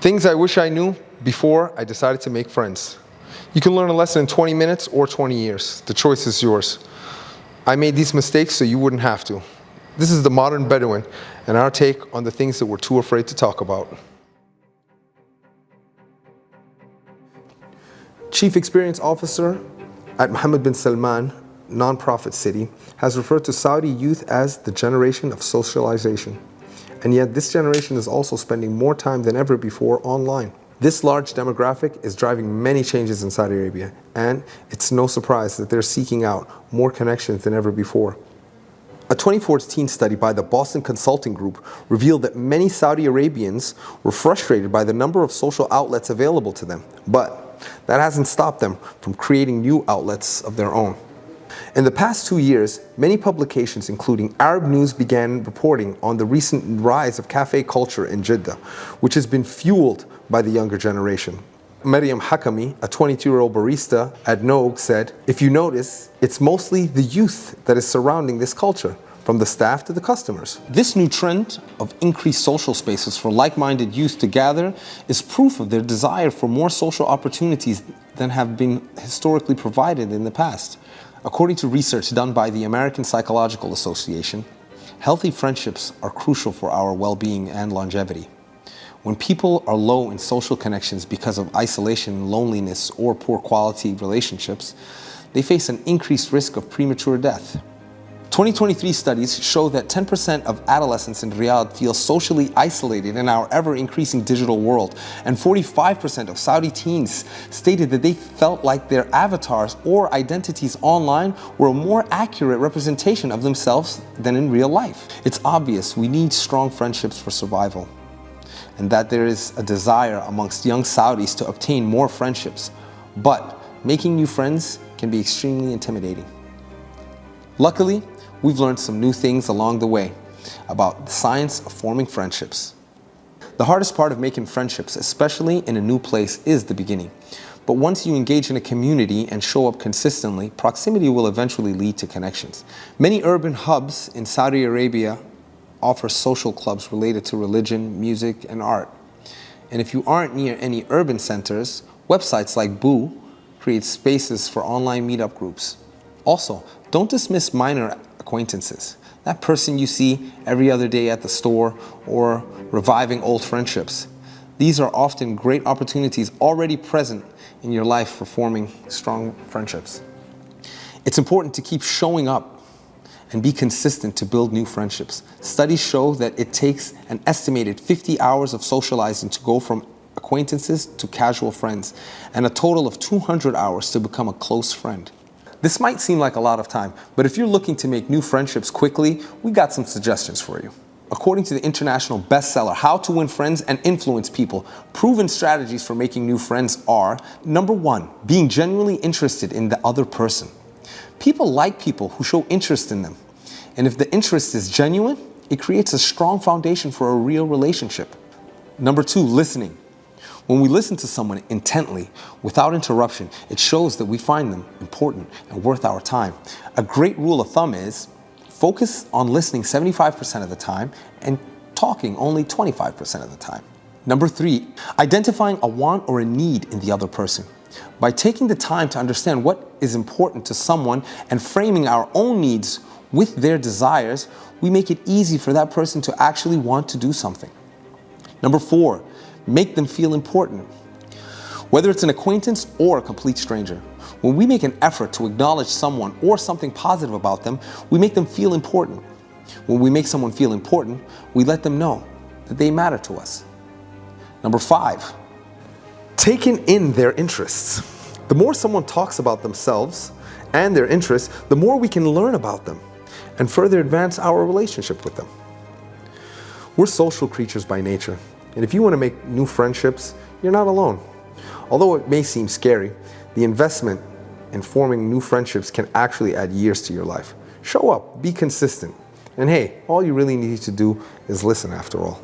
Things I wish I knew before I decided to make friends. You can learn a lesson in 20 minutes or 20 years. The choice is yours. I made these mistakes so you wouldn't have to. This is the modern Bedouin and our take on the things that we're too afraid to talk about. Chief Experience Officer at Mohammed bin Salman nonprofit city has referred to Saudi youth as the generation of socialization. And yet this generation is also spending more time than ever before online. This large demographic is driving many changes in Saudi Arabia, and it's no surprise that they're seeking out more connections than ever before. A 2014 study by the Boston Consulting Group revealed that many Saudi Arabians were frustrated by the number of social outlets available to them, but that hasn't stopped them from creating new outlets of their own. In the past 2 years, many publications, including Arab News, began reporting on the recent rise of cafe culture in Jeddah, which has been fueled by the younger generation. Maryam Hakami, a 22-year-old barista at Nogue, said, "If you notice, it's mostly the youth that is surrounding this culture, from the staff to the customers." This new trend of increased social spaces for like-minded youth to gather is proof of their desire for more social opportunities than have been historically provided in the past. According to research done by the American Psychological Association, healthy friendships are crucial for our well-being and longevity. When people are low in social connections because of isolation, loneliness, or poor quality relationships, they face an increased risk of premature death. 2023 studies show that 10% of adolescents in Riyadh feel socially isolated in our ever-increasing digital world, and 45% of Saudi teens stated that they felt like their avatars or identities online were a more accurate representation of themselves than in real life. It's obvious we need strong friendships for survival, and that there is a desire amongst young Saudis to obtain more friendships, but making new friends can be extremely intimidating. Luckily, we've learned some new things along the way about the science of forming friendships. The hardest part of making friendships, especially in a new place, is the beginning. But once you engage in a community and show up consistently, proximity will eventually lead to connections. Many urban hubs in Saudi Arabia offer social clubs related to religion, music, and art. And if you aren't near any urban centers, websites like Boo create spaces for online meetup groups. Also, don't dismiss minor acquaintances. That person you see every other day at the store, or reviving old friendships. These are often great opportunities already present in your life for forming strong friendships. It's important to keep showing up and be consistent to build new friendships. Studies show that it takes an estimated 50 hours of socializing to go from acquaintances to casual friends, and a total of 200 hours to become a close friend. This might seem like a lot of time, but if you're looking to make new friendships quickly, we got some suggestions for you. According to the international bestseller, How to Win Friends and Influence People, proven strategies for making new friends are: number 1, being genuinely interested in the other person. People like people who show interest in them. And if the interest is genuine, it creates a strong foundation for a real relationship. Number 2, listening. When we listen to someone intently, without interruption, it shows that we find them important and worth our time. A great rule of thumb is focus on listening 75% of the time and talking only 25% of the time. Number 3, identifying a want or a need in the other person. By taking the time to understand what is important to someone and framing our own needs with their desires, we make it easy for that person to actually want to do something. Number 4, make them feel important. Whether it's an acquaintance or a complete stranger, when we make an effort to acknowledge someone or something positive about them, we make them feel important. When we make someone feel important, we let them know that they matter to us. Number 5, taking in their interests. The more someone talks about themselves and their interests, the more we can learn about them and further advance our relationship with them. We're social creatures by nature. And if you want to make new friendships, you're not alone. Although it may seem scary, the investment in forming new friendships can actually add years to your life. Show up, be consistent, and hey, all you really need to do is listen after all.